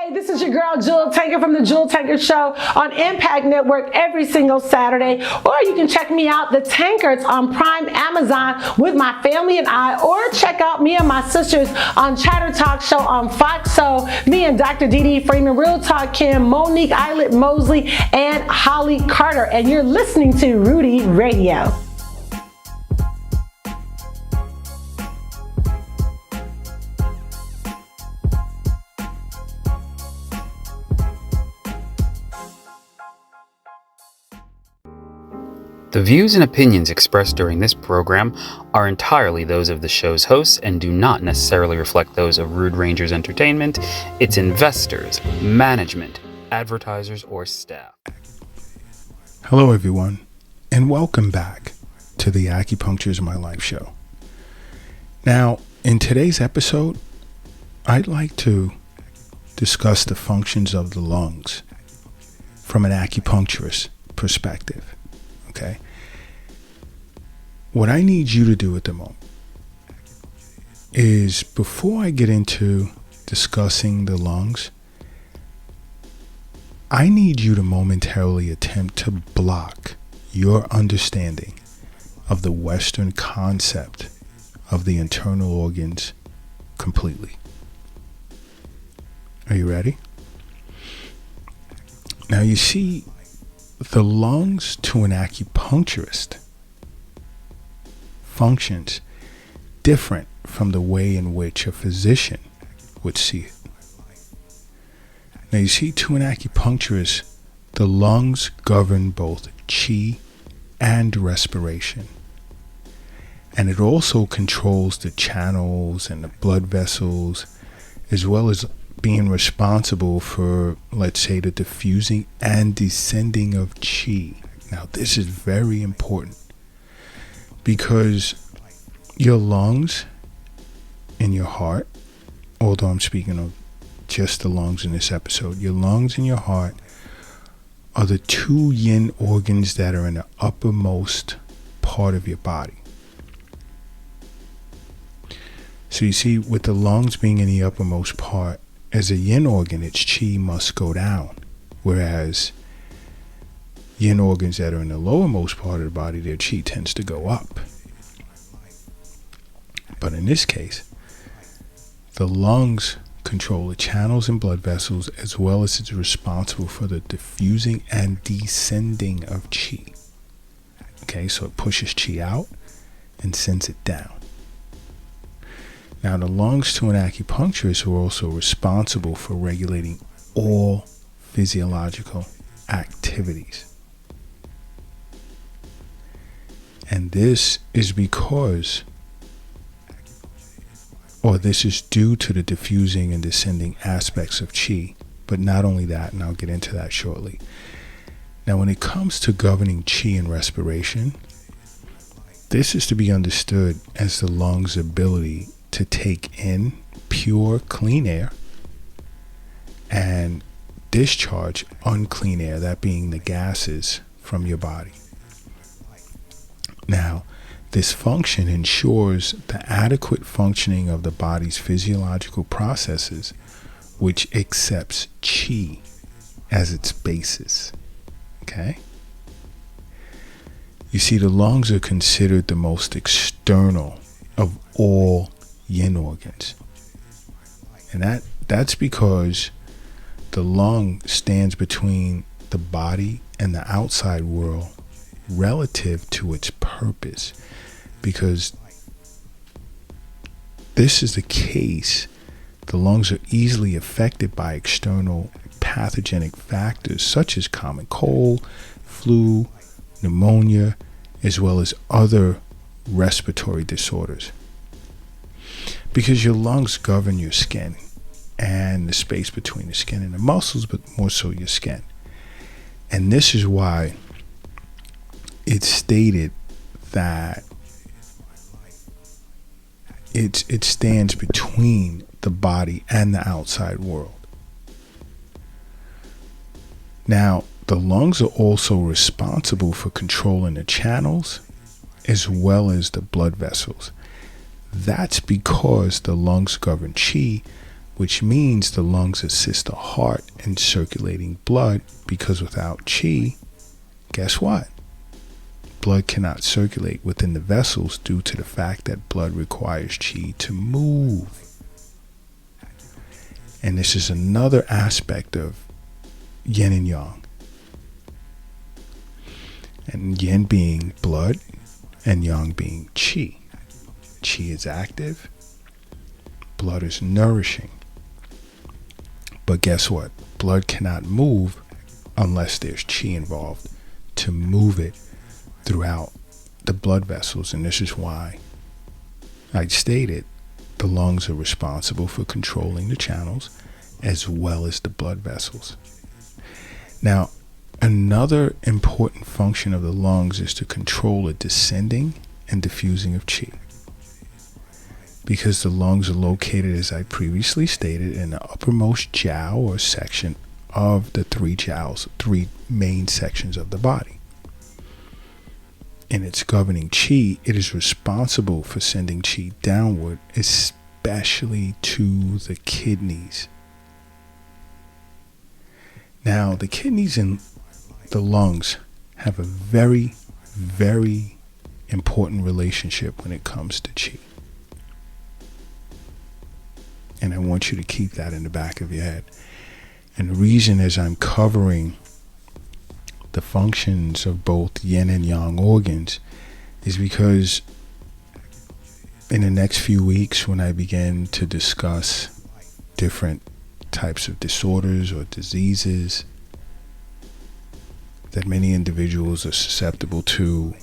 Hey, this is your girl, Jewel Tanker from the Jewel Tanker Show on Impact Network every single Saturday. Or you can check me out, The Tankers, on Prime Amazon with my family and I. Or check out me and my sisters on Chatter Talk Show on Fox. So me and Dr. Dee Freeman, Real Talk Kim, Monique Eilert Mosley, and Holly Carter. And you're listening to Rudy Radio. The views and opinions expressed during this program are entirely those of the show's hosts and do not necessarily reflect those of Rude Rangers Entertainment, its investors, management, advertisers, or staff. Hello everyone, and welcome back to the Acupuncture is My Life show. Now, in today's episode, I'd like to discuss the functions of the lungs from an acupuncturist perspective. Okay. What I need you to do at the moment is, before I get into discussing the lungs, I need you to momentarily attempt to block your understanding of the Western concept of the internal organs completely. Are you ready? Now, you see, the lungs to an acupuncturist functions different from the way in which a physician would see it. Now, you see, to an acupuncturist, the lungs govern both chi and respiration. And it also controls the channels and the blood vessels, as well as being responsible for, let's say, the diffusing and descending of chi. Now, this is very important because your lungs and your heart, although I'm speaking of just the lungs in this episode, your lungs and your heart are the two yin organs that are in the uppermost part of your body. So you see, with the lungs being in the uppermost part, as a yin organ, its chi must go down, whereas yin organs that are in the lowermost part of the body, their chi tends to go up. But in this case, the lungs control the channels and blood vessels, as well as it's responsible for the diffusing and descending of chi. Okay, so it pushes chi out and sends it down. Now, the lungs to an acupuncturist are also responsible for regulating all physiological activities. And this is because, or this is due to the diffusing and descending aspects of chi. But not only that, and I'll get into that shortly. Now, when it comes to governing chi and respiration, this is to be understood as the lungs' ability to take in pure, clean air and discharge unclean air, that being the gases from your body. Now, this function ensures the adequate functioning of the body's physiological processes, which accepts chi as its basis. Okay? You see, the lungs are considered the most external of all yin organs. And that's because the lung stands between the body and the outside world relative to its purpose. Because this is the case, the lungs are easily affected by external pathogenic factors such as common cold, flu, pneumonia, as well as other respiratory disorders. Because your lungs govern your skin and the space between the skin and the muscles, but more so your skin. And this is why it's stated that it stands between the body and the outside world. Now, the lungs are also responsible for controlling the channels as well as the blood vessels. That's because the lungs govern chi, which means the lungs assist the heart in circulating blood, because without chi, guess what? Blood cannot circulate within the vessels due to the fact that blood requires chi to move. And this is another aspect of yin and yang. And yin being blood and yang being chi. Chi is active, blood is nourishing. But guess what? Blood cannot move unless there's chi involved to move it throughout the blood vessels. And this is why I stated the lungs are responsible for controlling the channels as well as the blood vessels. Now, another important function of the lungs is to control the descending and diffusing of chi. Because the lungs are located, as I previously stated, in the uppermost jiao or section of the three jiaos, three main sections of the body. In its governing chi, it is responsible for sending chi downward, especially to the kidneys. Now, the kidneys and the lungs have a very, very important relationship when it comes to chi. And I want you to keep that in the back of your head. And the reason is I'm covering the functions of both yin and yang organs is because in the next few weeks, when I begin to discuss different types of disorders or diseases that many individuals are susceptible to,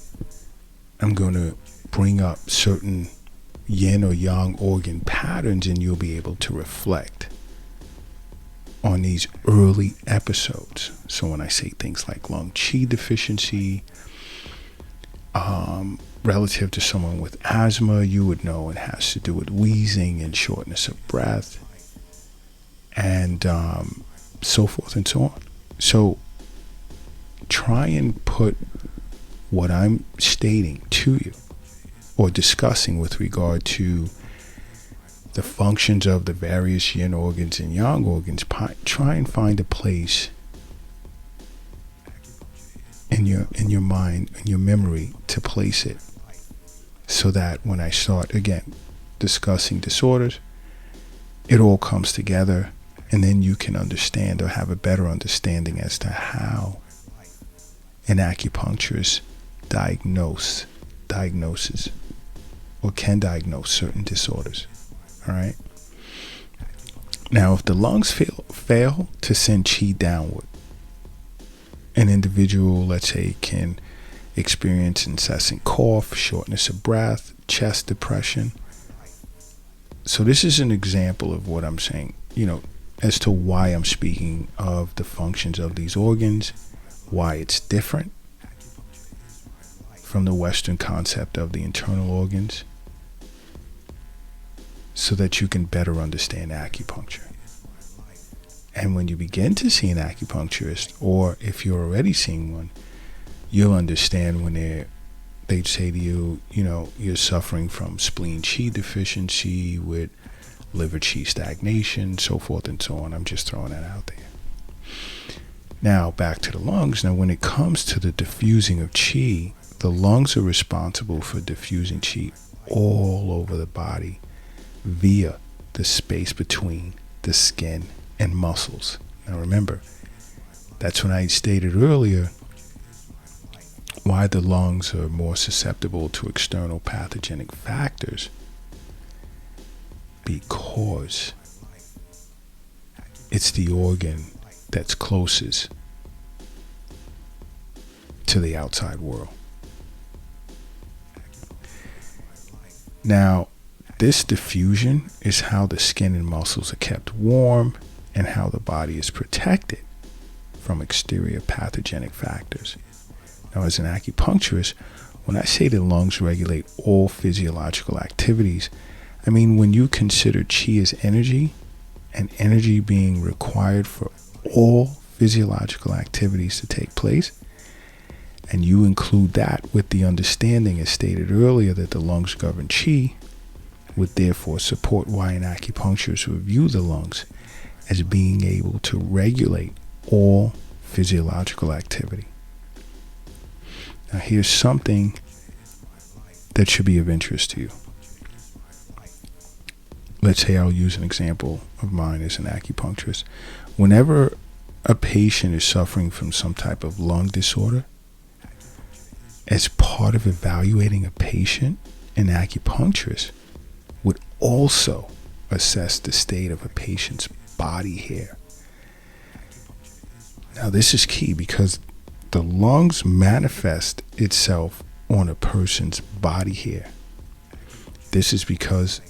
I'm going to bring up certain yin or yang organ patterns, and you'll be able to reflect on these early episodes. So when I say things like lung chi deficiency, relative to someone with asthma, you would know it has to do with wheezing and shortness of breath, and so forth and so on. So try and put what I'm stating to you or discussing with regard to the functions of the various yin organs and yang organs. Try and find a place in your mind, in your memory, to place it, so that when I start again discussing disorders, it all comes together, and then you can understand or have a better understanding as to how an acupuncturist diagnoses or can diagnose certain disorders. All right. Now, if the lungs fail to send chi downward, an individual, let's say, can experience incessant cough, shortness of breath, chest depression. So this is an example of what I'm saying, as to why I'm speaking of the functions of these organs, why it's different from the Western concept of the internal organs, so that you can better understand acupuncture. And when you begin to see an acupuncturist, or if you're already seeing one, you'll understand when they say to you, you're suffering from spleen chi deficiency with liver chi stagnation, so forth and so on. I'm just throwing that out there. Now, back to the lungs. Now, when it comes to the diffusing of chi, the lungs are responsible for diffusing chi all over the body via the space between the skin and muscles. Now remember, that's when I stated earlier why the lungs are more susceptible to external pathogenic factors, because it's the organ that's closest to the outside world. Now, this diffusion is how the skin and muscles are kept warm and how the body is protected from exterior pathogenic factors. Now, as an acupuncturist, when I say the lungs regulate all physiological activities, I mean when you consider chi as energy, and energy being required for all physiological activities to take place, and you include that with the understanding, as stated earlier, that the lungs govern chi, would therefore support why an acupuncturist would view the lungs as being able to regulate all physiological activity. Now here's something that should be of interest to you. Let's say I'll use an example of mine as an acupuncturist. Whenever a patient is suffering from some type of lung disorder, as part of evaluating a patient, an acupuncturist would also assess the state of a patient's body hair. Now this is key because the lungs manifest itself on a person's body hair. This is because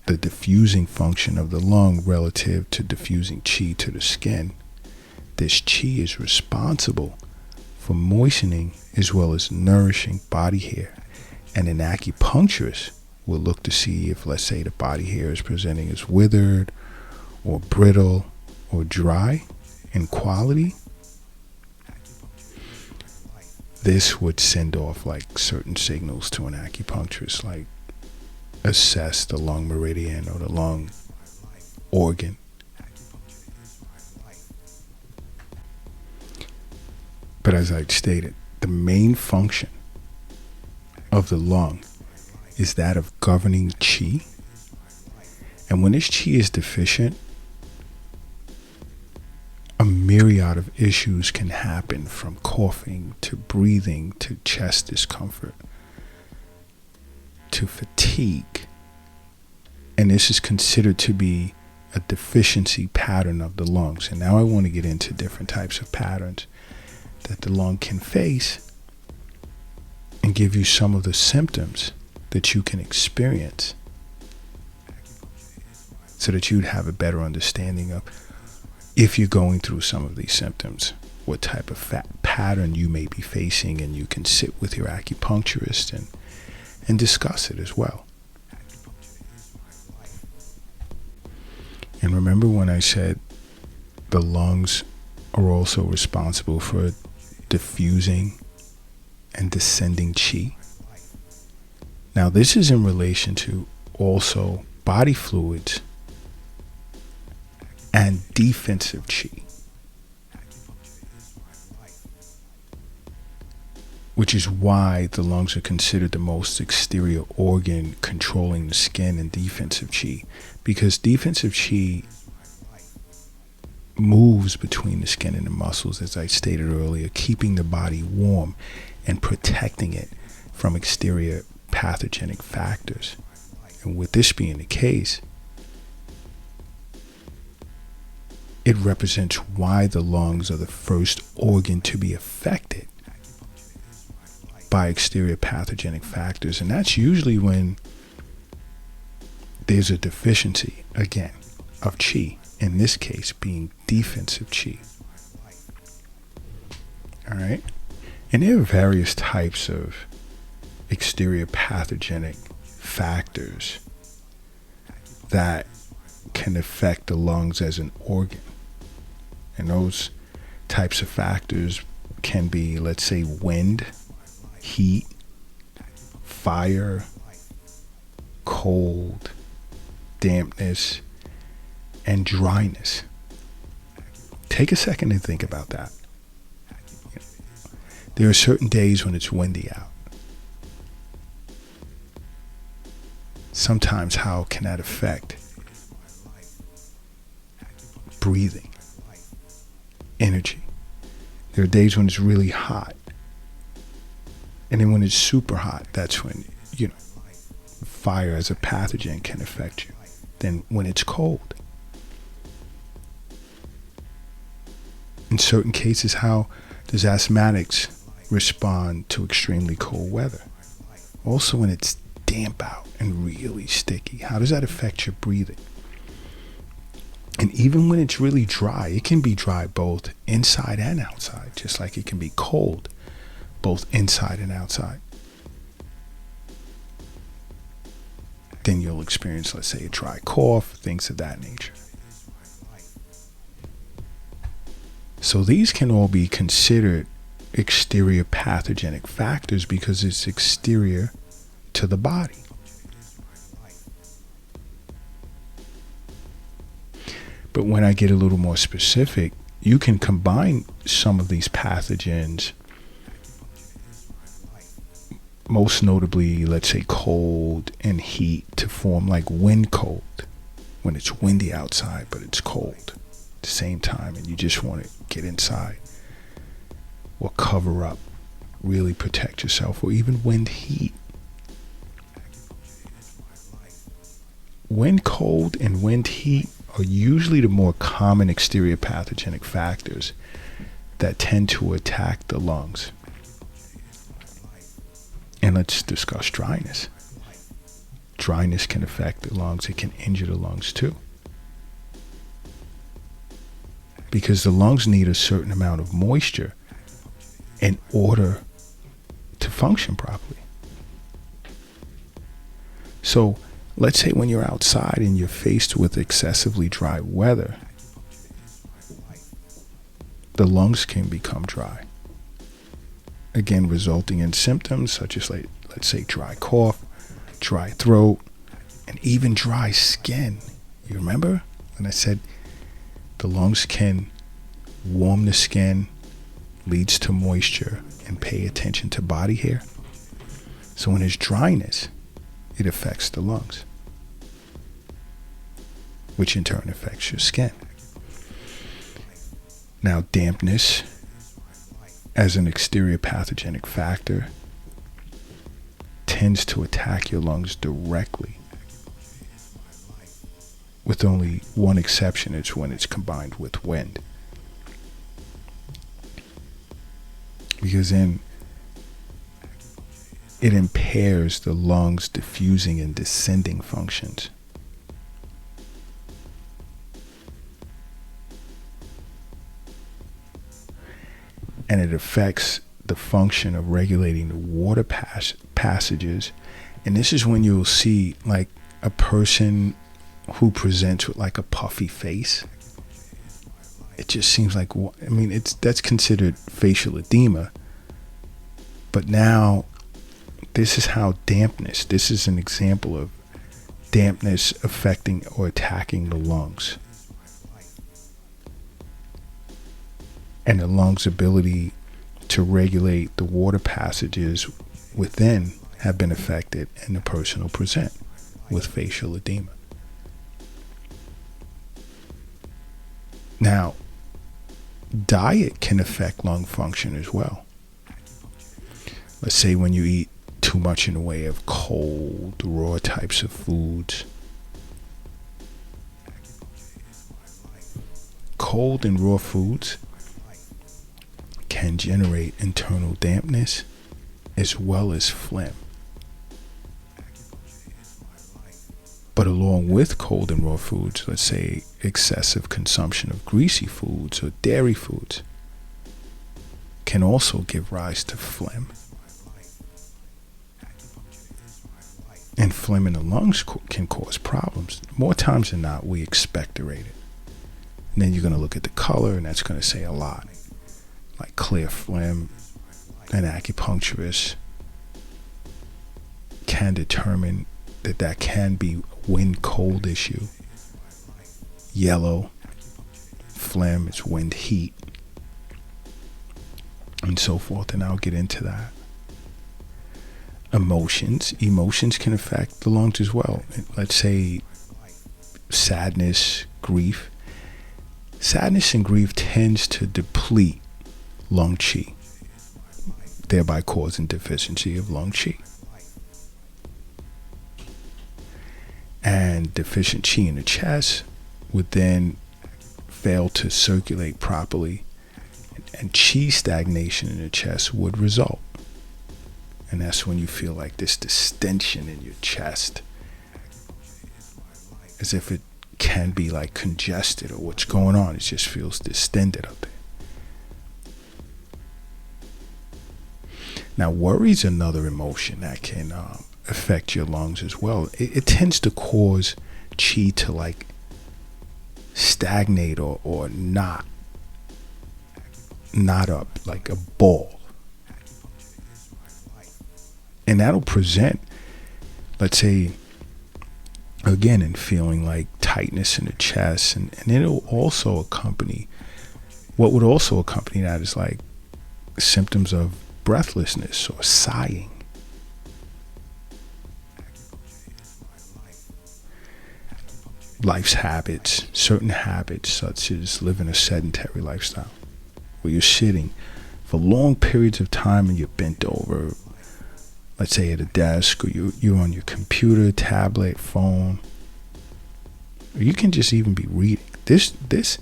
the diffusing function of the lung relative to diffusing chi to the skin, this chi is responsible for moistening as well as nourishing body hair. And an acupuncturist will look to see if, let's say, the body hair is presenting as withered or brittle or dry in quality. This would send off like certain signals to an acupuncturist, like assess the lung meridian or the lung organ. But as I stated, the main function of the lung is that of governing chi. And when this chi is deficient, a myriad of issues can happen, from coughing to breathing to chest discomfort to fatigue. And this is considered to be a deficiency pattern of the lungs. And now I want to get into different types of patterns that the lung can face and give you some of the symptoms that you can experience so that you'd have a better understanding of, if you're going through some of these symptoms, what type of pattern you may be facing, and you can sit with your acupuncturist and discuss it as well. And remember when I said the lungs are also responsible for diffusing and descending chi? Now this is in relation to also body fluids and defensive chi, which is why the lungs are considered the most exterior organ controlling the skin and defensive chi, because defensive chi moves between the skin and the muscles, as I stated earlier, keeping the body warm and protecting it from exterior pathogenic factors. And with this being the case, it represents why the lungs are the first organ to be affected by exterior pathogenic factors. And that's usually when there's a deficiency, again, of chi, in this case being defensive chi. All right? And there are various types of exterior pathogenic factors that can affect the lungs as an organ. And those types of factors can be, let's say, wind, heat, fire, cold, dampness, and dryness. Take a second and think about that. There are certain days when it's windy out. Sometimes how can that affect breathing, energy? There are days when it's really hot. And then when it's super hot, that's when, fire as a pathogen can affect you. Then when it's cold. In certain cases, how does asthmatics respond to extremely cold weather? Also when it's damp out and really sticky, how does that affect your breathing? And even when it's really dry, it can be dry both inside and outside, just like it can be cold both inside and outside. Then you'll experience, let's say, a dry cough, things of that nature. So these can all be considered exterior pathogenic factors because it's exterior to the body. But when I get a little more specific, you can combine some of these pathogens, most notably, let's say cold and heat, to form like wind cold, when it's windy outside but it's cold at the same time and you just want to get inside or cover up, really protect yourself, or even wind heat. Wind cold and wind heat are usually the more common exterior pathogenic factors that tend to attack the lungs. And let's discuss dryness. Dryness can affect the lungs. It can injure the lungs too. Because the lungs need a certain amount of moisture in order to function properly. So let's say when you're outside and you're faced with excessively dry weather, the lungs can become dry. Again, resulting in symptoms such as, like, let's say, dry cough, dry throat, and even dry skin. You remember when I said the lungs can warm the skin, leads to moisture, and pay attention to body hair? So when there's dryness, it affects the lungs, which in turn affects your skin. Now, dampness as an exterior pathogenic factor tends to attack your lungs directly, with only one exception. It's when it's combined with wind. Because then it impairs the lungs' diffusing and descending functions. And it affects the function of regulating the water passages. And this is when you'll see like a person who presents with like a puffy face. It just seems like, I mean, that's considered facial edema. But now this is how dampness, this is an example of dampness affecting or attacking the lungs. And the lungs' ability to regulate the water passages within have been affected, and the person will present with facial edema. Now, diet can affect lung function as well. Let's say when you eat too much in the way of cold, raw types of foods. Cold and raw foods can generate internal dampness as well as phlegm. But along with cold and raw foods, let's say excessive consumption of greasy foods or dairy foods can also give rise to phlegm. And phlegm in the lungs can cause problems. More times than not, we expectorate it. And then you're going to look at the color, and that's going to say a lot. Like clear phlegm, an acupuncturist can determine that can be a wind cold issue. Yellow phlegm, it's wind heat, and so forth. And I'll get into that. Emotions can affect the lungs as well. Let's say sadness, grief. Sadness and grief tends to deplete lung qi, thereby causing deficiency of lung qi. And deficient qi in the chest would then fail to circulate properly, and qi stagnation in the chest would result. And that's when you feel like this distension in your chest, as if it can be like congested or what's going on. It just feels distended up there. Now, worry is another emotion that can affect your lungs as well. It tends to cause qi to like stagnate or knot up like a ball. And that'll present, let's say, Again, and feeling like tightness in the chest, and it'll also accompany, what would also accompany that is like symptoms of breathlessness or sighing. Life's habits, certain habits such as living a sedentary lifestyle, where you're sitting for long periods of time and you're bent over, let's say at a desk, or you're on your computer, tablet, phone, or you can just even be reading. This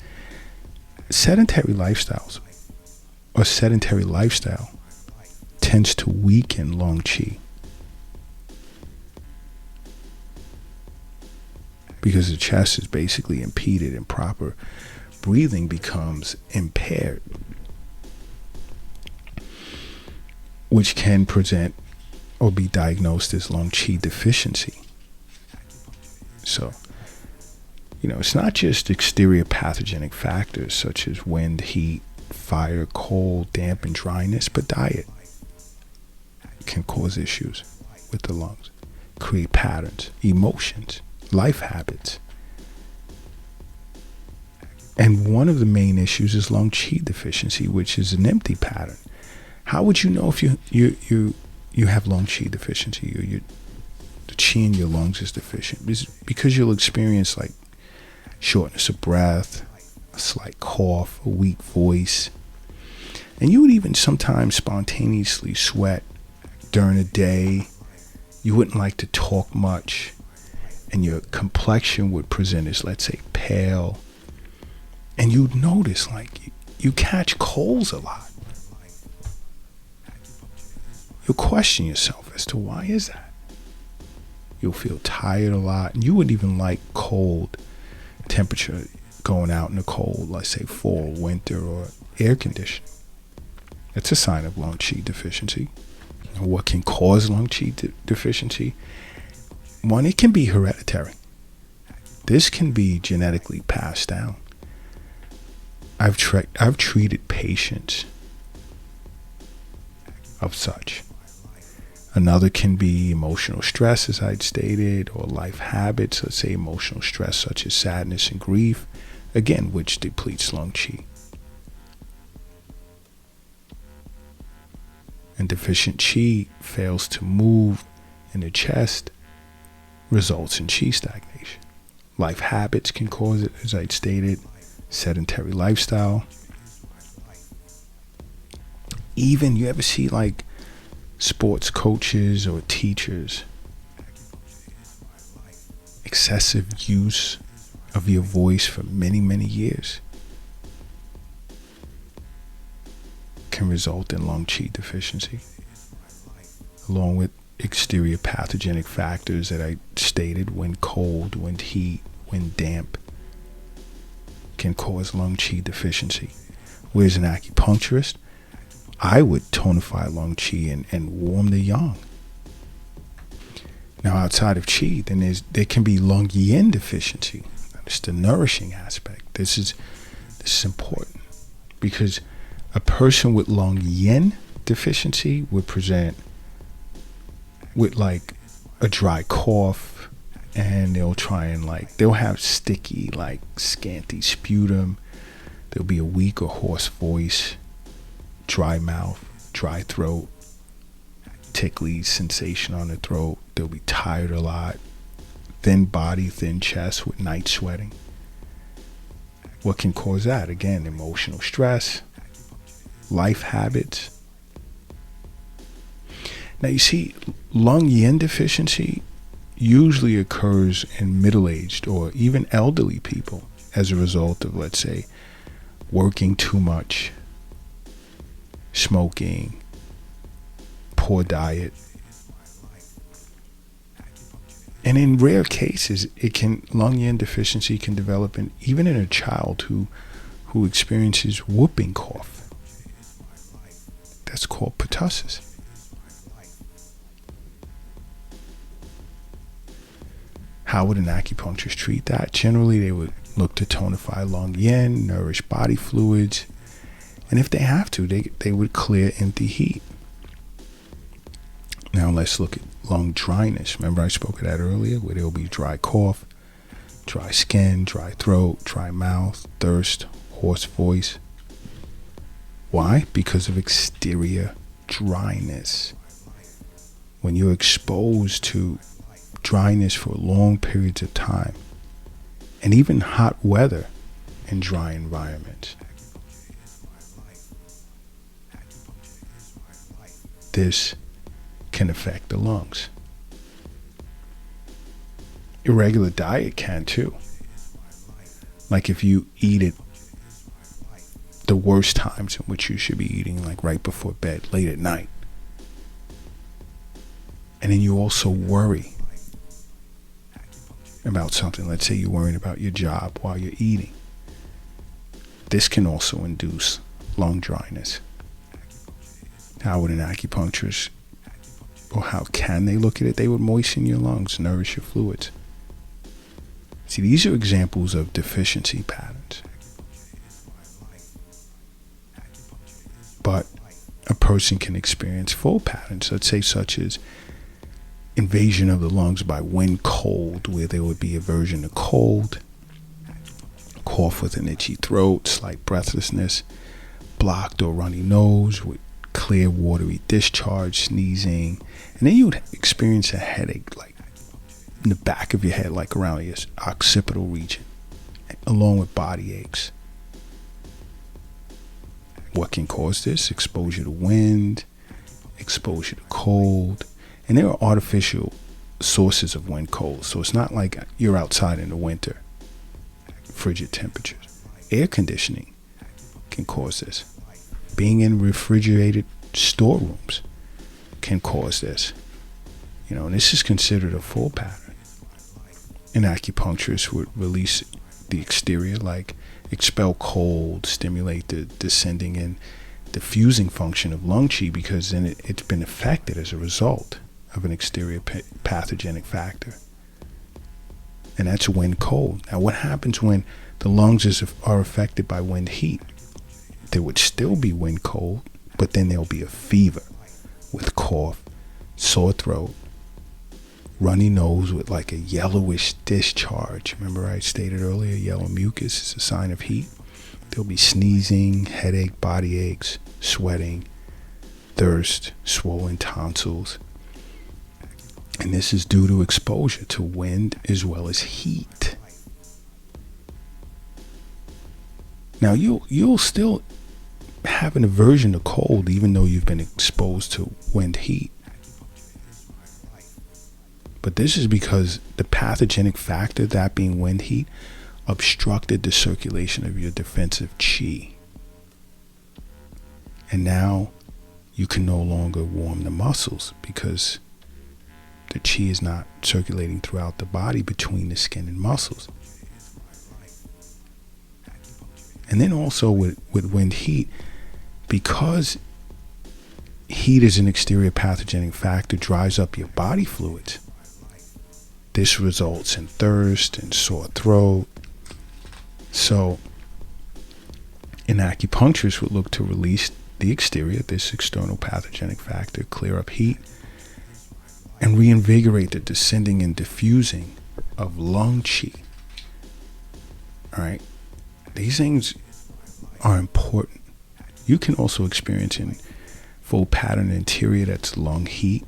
sedentary lifestyles or sedentary lifestyle tends to weaken lung qi, because the chest is basically impeded and proper breathing becomes impaired, which can present or be diagnosed as lung qi deficiency. So, it's not just exterior pathogenic factors such as wind, heat, fire, cold, damp, and dryness, but diet can cause issues with the lungs, create patterns, emotions, life habits. And one of the main issues is lung qi deficiency, which is an empty pattern. How would you know if you have lung qi deficiency, or the qi in your lungs is deficient? Because you'll experience like shortness of breath, a slight cough, a weak voice, and you would even sometimes spontaneously sweat during the day. You wouldn't like to talk much, and your complexion would present as, let's say, pale, and you'd notice like you catch colds a lot. You'll question yourself as to why is that. You'll feel tired a lot, and you wouldn't even like cold temperature, going out in the cold, let's say fall, winter, or air conditioning. That's a sign of lung qi deficiency. And what can cause lung qi deficiency? One, it can be hereditary. This can be genetically passed down. I've treated patients of such. Another can be emotional stress, as I'd stated, or life habits, let's say emotional stress such as sadness and grief, again, which depletes lung qi. And deficient qi fails to move in the chest, results in qi stagnation. Life habits can cause it, as I'd stated, sedentary lifestyle. Even, you ever see like sports coaches or teachers, excessive use of your voice for many, many years can result in lung qi deficiency, along with exterior pathogenic factors that I stated. When cold, when heat, when damp can cause lung qi deficiency. Whereas an acupuncturist, I would tonify lung qi and warm the yang. Now, outside of qi, then there can be lung yin deficiency. It's the nourishing aspect. This is important, because a person with lung yin deficiency would present with like a dry cough, and they'll have sticky, like scanty sputum. There'll be a weak or hoarse voice, dry mouth, dry throat, tickly sensation on the throat. They'll be tired a lot, thin body, thin chest with night sweating. What can cause that? Again, emotional stress, life habits. Now you see, lung yin deficiency usually occurs in middle-aged or even elderly people as a result of, let's say, working too much, smoking, poor diet. And in rare cases, lung yin deficiency can develop even in a child who experiences whooping cough. That's called pertussis. How would an acupuncturist treat that? Generally, they would look to tonify lung yin, nourish body fluids, and if they have to, they would clear empty heat. Now let's look at lung dryness. Remember I spoke of that earlier, where there will be dry cough, dry skin, dry throat, dry mouth, thirst, hoarse voice. Why? Because of exterior dryness. When you're exposed to dryness for long periods of time, and even hot weather in dry environments, this can affect the lungs. Irregular diet can too. Like if you eat at the worst times in which you should be eating, like right before bed, late at night. And then you also worry about something. Let's say you're worrying about your job while you're eating. This can also induce lung dryness. How would an acupuncturist, or how can they look at it? They would moisten your lungs, nourish your fluids. See, these are examples of deficiency patterns. But a person can experience full patterns, let's say such as invasion of the lungs by wind cold, where there would be aversion to cold, cough with an itchy throat, slight breathlessness, blocked or runny nose with clear watery discharge, sneezing, and then you would experience a headache like in the back of your head, like around your occipital region, along with body aches. What can cause this? Exposure to wind, exposure to cold, and there are artificial sources of wind cold, so it's not like you're outside in the winter, frigid temperatures. Air conditioning can cause this. Being in refrigerated storerooms can cause this. And this is considered a full pattern. An acupuncturist would release the exterior, like expel cold, stimulate the descending and diffusing function of lung qi, because then it's been affected as a result of an exterior pathogenic factor. And that's wind cold. Now, what happens when the lungs are affected by wind heat? There would still be wind cold, but then there'll be a fever with cough, sore throat, runny nose with like a yellowish discharge. Remember I stated earlier, yellow mucus is a sign of heat. There'll be sneezing, headache, body aches, sweating, thirst, swollen tonsils. And this is due to exposure to wind as well as heat. Now you'll still have an aversion to cold even though you've been exposed to wind heat. But this is because the pathogenic factor, that being wind heat, obstructed the circulation of your defensive qi. And now you can no longer warm the muscles because the qi is not circulating throughout the body between the skin and muscles. And then also with wind heat, because heat is an exterior pathogenic factor, dries up your body fluids. This results in thirst and sore throat. So an acupuncturist would look to release the exterior, this external pathogenic factor, clear up heat, and reinvigorate the descending and diffusing of lung qi. All right? These things are important. You can also experience in full pattern interior, that's lung heat,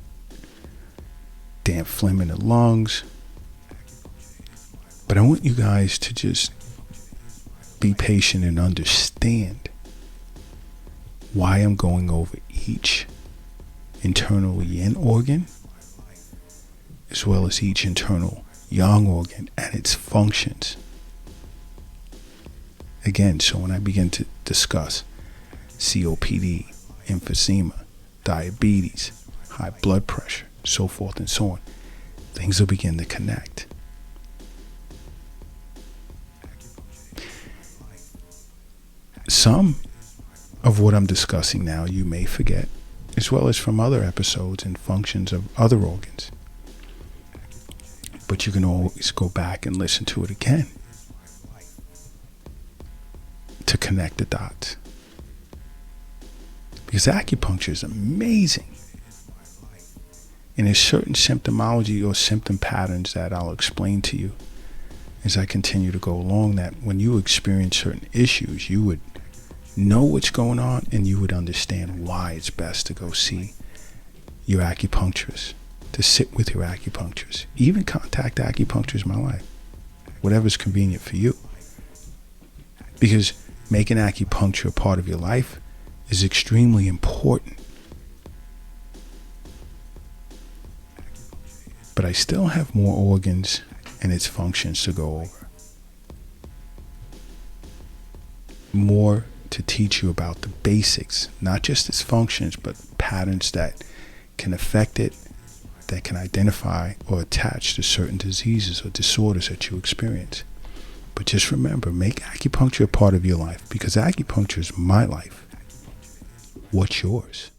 damp phlegm in the lungs. But I want you guys to just be patient and understand why I'm going over each internal yin organ as well as each internal yang organ and its functions. Again, so when I begin to discuss COPD, emphysema, diabetes, high blood pressure, so forth and so on, things will begin to connect. Some of what I'm discussing now you may forget, as well as from other episodes and functions of other organs. But you can always go back and listen to it again to connect the dots. Because acupuncture is amazing And there's certain symptomology or symptom patterns that I'll explain to you as I continue to go along, that when you experience certain issues, you would know what's going on and you would understand why it's best to go see your acupuncturist, to sit with your acupuncturist, even contact acupuncturists in my life, whatever's convenient for you. Because making acupuncture a part of your life is extremely important. But I still have more organs and its functions to go over. More to teach you about the basics, not just its functions, but patterns that can affect it, that can identify or attach to certain diseases or disorders that you experience. But just remember, make acupuncture a part of your life, because acupuncture is my life. What's yours?